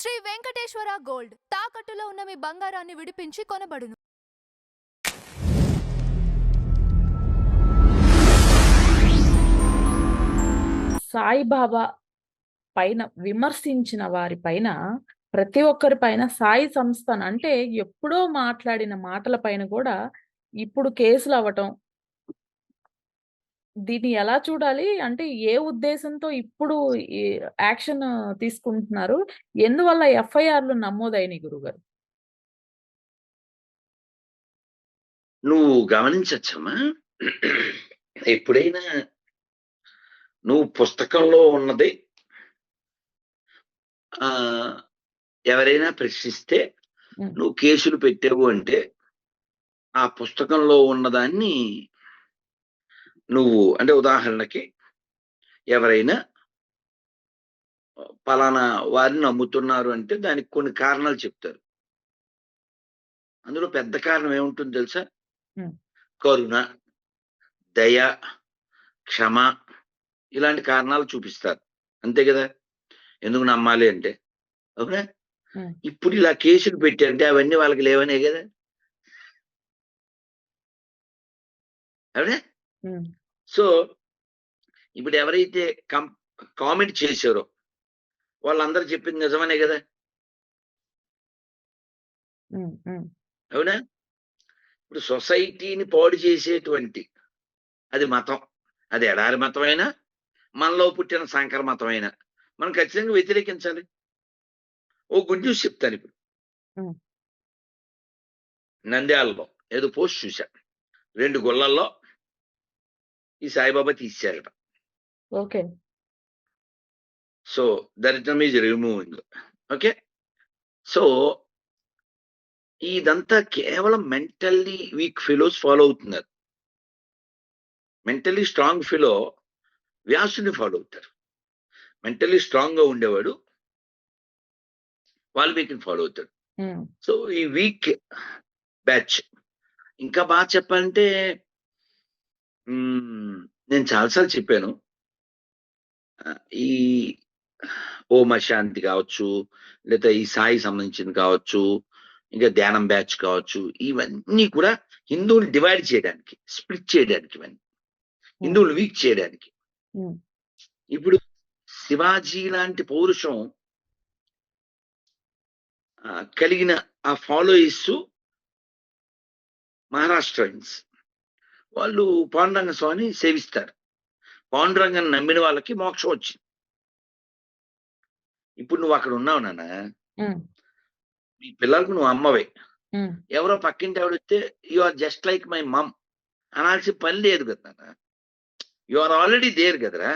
Shri Venkateswara gold తాకట్టులో ఉన్న మీ బంగారాన్ని విడిపించి కొనబడును. సాయిబాబా పైన విమర్శించిన వారి పైన ప్రతి ఒక్కరి పైన సాయి సంస్థను అంటే ఎప్పుడో మాట్లాడిన మాటల పైన కూడా ఇప్పుడు కేసులు అవ్వటం, దీన్ని ఎలా చూడాలి? అంటే ఏ ఉద్దేశంతో ఇప్పుడు ఈ యాక్షన్ తీసుకుంటున్నారు? ఎందువల్ల ఎఫ్ఐఆర్‌లు నమోదైనాయి గురుగారు? నువ్వు గమనించచ్చమ్మా. ఎప్పుడైనా నువ్వు పుస్తకంలో ఉన్నది ఎవరైనా ప్రశ్నిస్తే నువ్వు కేసులు పెట్టావు అంటే ఆ పుస్తకంలో ఉన్నదాన్ని నువ్వు అంటే ఉదాహరణకి ఎవరైనా పలానా వారిని నమ్ముతున్నారు అంటే దానికి కొన్ని కారణాలు చెప్తారు. అందులో పెద్ద కారణం ఏముంటుంది తెలుసా? కరుణ, దయ, క్షమ ఇలాంటి కారణాలు చూపిస్తారు. అంతే కదా? ఎందుకు నమ్మాలి అంటే, అవునా? ఇప్పుడు ఇలా కేసులు పెట్టారంటే అవన్నీ వాళ్ళకి లేవనే కదా? అవునా? సో ఇప్పుడు ఎవరైతే కామెంట్ చేశారో వాళ్ళందరూ చెప్పింది నిజమనే కదా? అవునా? ఇప్పుడు సొసైటీని పాడు చేసేటువంటి అది మతం, అది ఎడారి మతమైనా మనలో పుట్టిన సంకర మతమైనా మనం ఖచ్చితంగా వ్యతిరేకించాలి. ఓ గుడ్ న్యూస్ చెప్తాను. ఇప్పుడు నంద్యాలలో ఏదో పోస్ట్ చూశా, 2 గుళ్ళల్లో ఈ సాయిబాబా తీశారట. ఓకే. సో దరిద్రం ఈజ్ రిమూవింగ్. ఓకే. సో ఇదంతా కేవలం మెంటల్లీ వీక్ ఫెలోస్ ఫాలో అవుతున్నారు. మెంటల్లీ స్ట్రాంగ్ ఫెలో వ్యాసుని ఫాలో అవుతారు. మెంటల్లీ స్ట్రాంగ్ గా ఉండేవాడు వాల్మీకిని ఫాలో అవుతాడు. సో ఈ వీక్ బ్యాచ్ ఇంకా బాగా చెప్పాలంటే నేను చాలాసార్లు చెప్పాను, ఈ ఓమ శాంతి కావచ్చు, లేదా ఈ సాయి సంబంధించింది కావచ్చు, ఇంకా ధ్యానం బ్యాచ్ కావచ్చు, ఇవన్నీ కూడా హిందువులు డివైడ్ చేయడానికి, స్ప్లిట్ చేయడానికి, ఇవన్నీ హిందువులు వీక్ చేయడానికి. ఇప్పుడు శివాజీ లాంటి పౌరుషం కలిగిన ఆ ఫాలోయిస్ మహారాష్ట్రన్స్ వాళ్ళు పాండురంగ స్వామిని సేవిస్తారు. పాండురంగని నమ్మిన వాళ్ళకి మోక్షం వచ్చింది. ఇప్పుడు నువ్వు అక్కడ ఉన్నావు నాన్న, మీ పిల్లలకు నువ్వు అమ్మవే. ఎవరో పక్కింటి ఆవిడొస్తే you are just like my mom అనాల్సిన పని లేదు కదా నాన్న. యు ఆర్ ఆల్రెడీ దేర్ కదరా.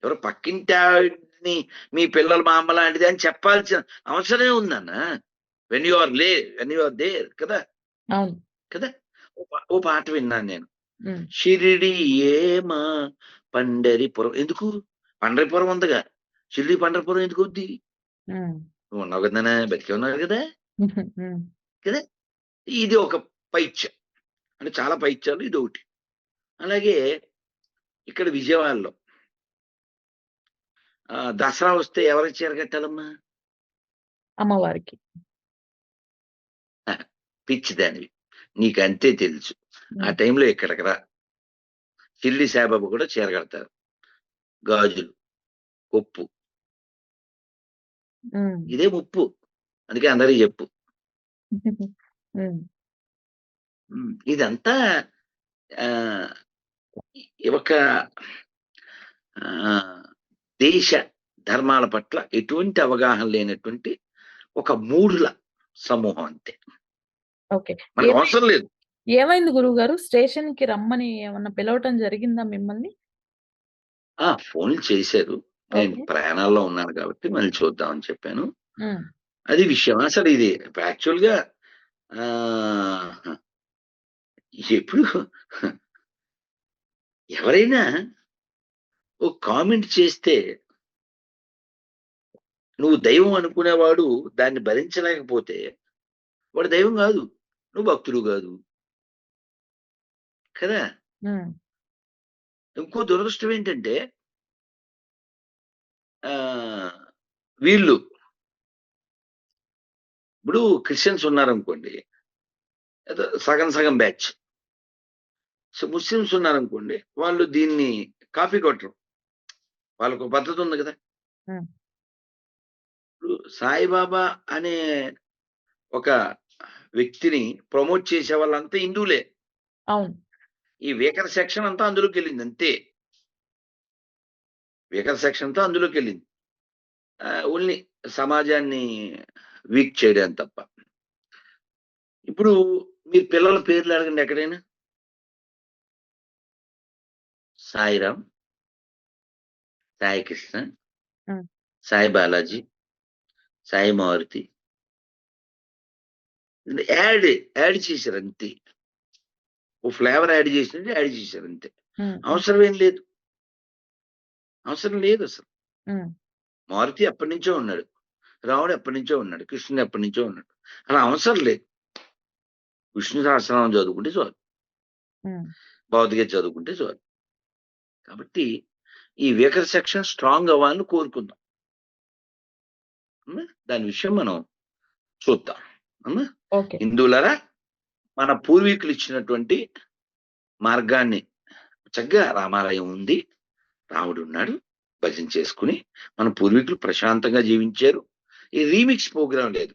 ఎవరో పక్కింటి ఆవిడని మీ పిల్లలు మా అమ్మ లాంటిది అని చెప్పాల్సిన అవసరమే ఉందన్న. వెన్ యు ఆర్ దేర్ కదా. కదా. ఓ పాట విన్నాను నేను, షిరిడి ఏమా పండరిపురం. ఎందుకు పండరిపురం ఉందిగా, షిరిడి పండరిపురం ఎందుకు వద్ది? నువ్వు ఉన్నావు కదా, బతికే ఉన్నావు కదా కదా. ఇది ఒక పైత్యం, అంటే చాలా పైత్యాలు ఇది ఒకటి. అలాగే ఇక్కడ విజయవాడలో దసరా వస్తే ఎవరికి చీర కట్టాలమ్మా? అమ్మవారికి. పిచ్చిదానివి, నీకు అంతే తెలుసు. ఆ టైంలో ఇక్కడికి రా, షిరిడి సాయిబాబా కూడా చీర కడతారు, గాజులు, ఉప్పు. ఇదే ముప్పు, అందుకే అందరికీ చెప్పు. ఇదంతా ఒక దేశ ధర్మాల పట్ల ఎటువంటి అవగాహన లేనటువంటి ఒక మూఢుల సమూహం అంతే. మనకు అవసరం లేదు. ఏమైంది గురువు గారు? స్టేషన్ కి రమ్మని ఏమన్నా పిలవటం జరిగిందా మిమ్మల్ని? ఫోన్లు చేశారు, నేను ప్రయాణాల్లో ఉన్నాను కాబట్టి మళ్ళీ చూద్దామని చెప్పాను. అది విషయం. అసలు ఇది యాక్చువల్ గా ఎప్పుడు ఎవరైనా ఓ కామెంట్ చేస్తే నువ్వు దైవం అనుకునేవాడు దాన్ని భరించలేకపోతే వాడు దైవం కాదు, నువ్వు భక్తుడు కాదు కదా. ఇంకో దురదృష్టం ఏంటంటే వీళ్ళు ఇప్పుడు క్రిస్టియన్స్ ఉన్నారనుకోండి, ఏదో సగం సగం బ్యాచ్. సో ముస్లిమ్స్ ఉన్నారనుకోండి, వాళ్ళు దీన్ని కాపీ కొట్టరు. వాళ్ళకు పద్ధతి ఉంది కదా. ఉమ్, ఇప్పుడు సాయిబాబా అనే ఒక వ్యక్తిని ప్రమోట్ చేసే వాళ్ళంతా హిందువులే. అవును. ఈ వేకర్ సెక్షన్ అంతా అందులోకి వెళ్ళింది అంతే. వేకర్ సెక్షన్ అంతా అందులోకి వెళ్ళింది. ఓన్లీ సమాజాన్ని వీక్ చేయడం తప్ప. ఇప్పుడు మీరు పిల్లల పేర్లు అడగండి ఎక్కడైనా. సాయిరామ్, సాయి కృష్ణ, ఉమ్, సాయి బాలాజీ, సాయి మారుతి. యాడ్ యాడ్ చేశారు అంతే. ఓ ఫ్లేవర్ యాడ్ చేసినట్టు యాడ్ చేశారు అంతే. ఉమ్, ఉమ్, అవసరం ఏం లేదు. అవసరం లేదు అసలు. ఉమ్, మారుతి ఎప్పటి నుంచో ఉన్నాడు, రాముడు ఎప్పటి నుంచో ఉన్నాడు, కృష్ణుడు ఎప్పటి నుంచో ఉన్నాడు. అలా అవసరం లేదు. విష్ణు సహస్రనామం చదువుకుంటే చాలు, ఉమ్. భగవద్గీత చదువుకుంటే చాలు. కాబట్టి ఈ వేకర్ సెక్షన్ స్ట్రాంగ్ అవ్వాలని కోరుకుందాం. దాని విషయం మనం చూద్దాం. ఓకే. హిందువులరా, మన పూర్వీకులు ఇచ్చినటువంటి మార్గాన్ని చక్కగా రామాలయం ఉంది, రాముడు ఉన్నాడు, భజన చేసుకుని మన పూర్వీకులు ప్రశాంతంగా జీవించారు. ఈ రీమిక్స్ ప్రోగ్రాం లేదు.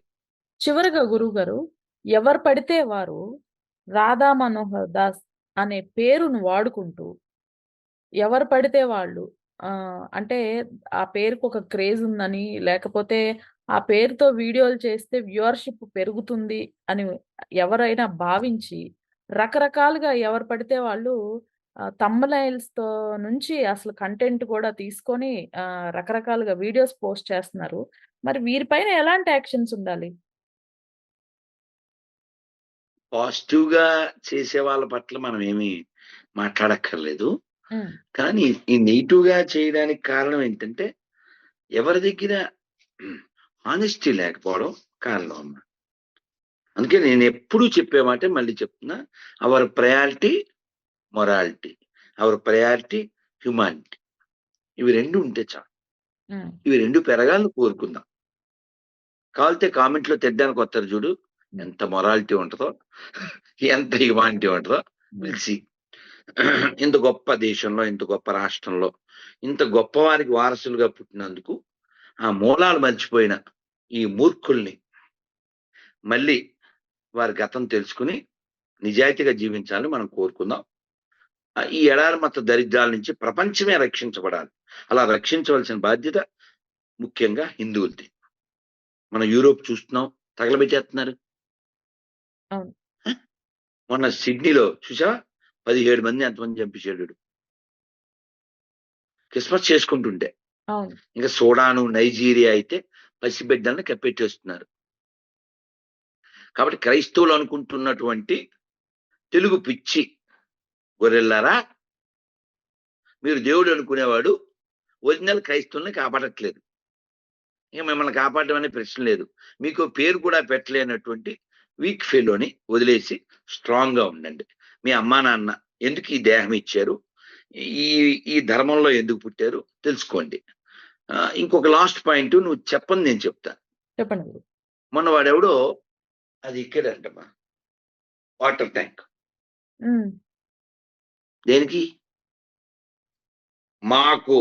చివరిగా గురువు గారు, ఎవరు పడితే వారు రాధా మనోహర్ దాస్ అనే పేరును వాడుకుంటూ ఎవరు పడితే వాళ్ళు అంటే ఆ పేరుకు ఒక క్రేజ్ ఉందని, లేకపోతే ఆ పేరుతో వీడియోలు చేస్తే వ్యూవర్షిప్ పెరుగుతుంది అని ఎవరైనా భావించి రకరకాలుగా ఎవరు పడితే వాళ్ళు తో నుంచి అసలు కంటెంట్ కూడా తీసుకొని రకరకాలుగా వీడియోస్ పోస్ట్ చేస్తున్నారు. మరి వీరిపైన ఎలాంటి యాక్షన్స్ ఉండాలి? పాజిటివ్ గా చేసే వాళ్ళ పట్ల మనం ఏమి మాట్లాడక్కర్లేదు. హ్మ్. కానీ ఈ నెగిటివ్ గా చేయడానికి కారణం ఏంటంటే ఎవరి దగ్గర హానెస్టీ లేకపోవడం కారణం అమ్మ. అందుకే నేను ఎప్పుడూ చెప్పే మాట మళ్ళీ చెప్తున్నా, our priority morality, our priority humanity. ఇవి రెండు ఉంటే చాలు. హ్మ్. ఇవి రెండు పెరగాలని కోరుకుందాం. కావాలితే కామెంట్లో తిట్టడానికి వస్తారు చూడు, ఎంత మొరాలిటీ ఉంటుందో, ఎంత హ్యుమానిటీ ఉంటుందో పిలిచి. ఇంత గొప్ప దేశంలో, ఇంత గొప్ప రాష్ట్రంలో, ఇంత గొప్ప వారికి వారసులుగా పుట్టినందుకు ఆ మూలాలు మర్చిపోయిన ఈ మూర్ఖుల్ని మళ్ళీ వారి గతం తెలుసుకుని నిజాయితీగా జీవించాలని మనం కోరుకుందాం. ఈ ఎడారి మత దరిద్రాల నుంచి ప్రపంచమే రక్షించబడాలి. అలా రక్షించవలసిన బాధ్యత ముఖ్యంగా హిందువులది. మనం యూరోప్ చూస్తున్నాం, తగలబెట్టేస్తున్నారు. అవును. మొన్న సిడ్నీలో చూసా, 17 మంది ఎంతమంది చంపించాడు క్రిస్మస్ చేసుకుంటుంటే. అవును. ఇంకా సూడాను, నైజీరియా అయితే పసిబిడ్డల్ని కప్పెట్టేస్తున్నారు. కాబట్టి క్రైస్తవులు అనుకుంటున్నటువంటి తెలుగు పిచ్చి గొర్రెల్లారా, మీరు దేవుడు అనుకునేవాడు ఒరిజినల్ క్రైస్తవుల్ని కాపాడట్లేదు. ఇక మిమ్మల్ని కాపాడడం అనే ప్రశ్న లేదు. మీకు పేరు కూడా పెట్టలేనటువంటి వీక్ ఫెలోని వదిలేసి స్ట్రాంగ్ గా ఉండండి. మీ అమ్మా నాన్న ఎందుకు ఈ దేహం ఇచ్చారు, ఈ ఈ ధర్మంలో ఎందుకు పుట్టారు తెలుసుకోండి. ఇంకొక లాస్ట్ పాయింట్ నువ్వు చెప్పని నేను చెప్తా. చెప్పండి. మొన్న వాడెవడో, అది ఇక్కడంటమ్మా, వాటర్ ట్యాంక్. దేనికి? మాకు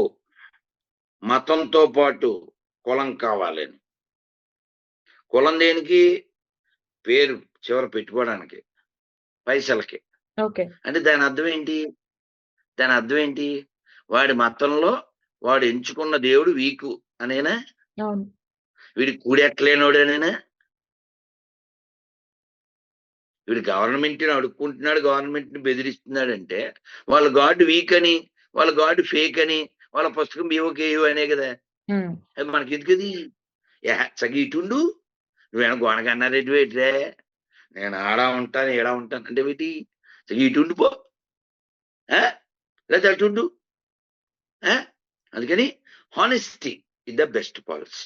మతంతో పాటు కులం కావాలని. కులం దేనికి? పేరు చివర పెట్టుకోవడానికి, పైసలకి. ఓకే. అంటే దాని అర్థం ఏంటి? దాని అర్థం ఏంటి? వాడి మతంలో వాడు ఎంచుకున్న దేవుడు వీకు అనేనా? అవును. వీడి కూడెక్కలేనోడనేనా? వీడు గవర్నమెంట్ ని అడుక్కుంటున్నాడు, గవర్నమెంట్ ని బెదిరిస్తున్నాడంటే వాళ్ళ గాడ్ వీక్ అని, వాళ్ళ గాడ్ ఫేక్ అని, వాళ్ళ పుస్తకం బీఓకేయు అనే కదా. అది మనకి ఎందుకది? ఇటుండు, నువ్వేమో గోనగన్నారెడ్డి వేట్రే, నేను ఆడా ఉంటాను ఏడా ఉంటాను అంటే వీటి ఇటుండు పో, లేదా అటుండు. అందుకని honesty is the best policy.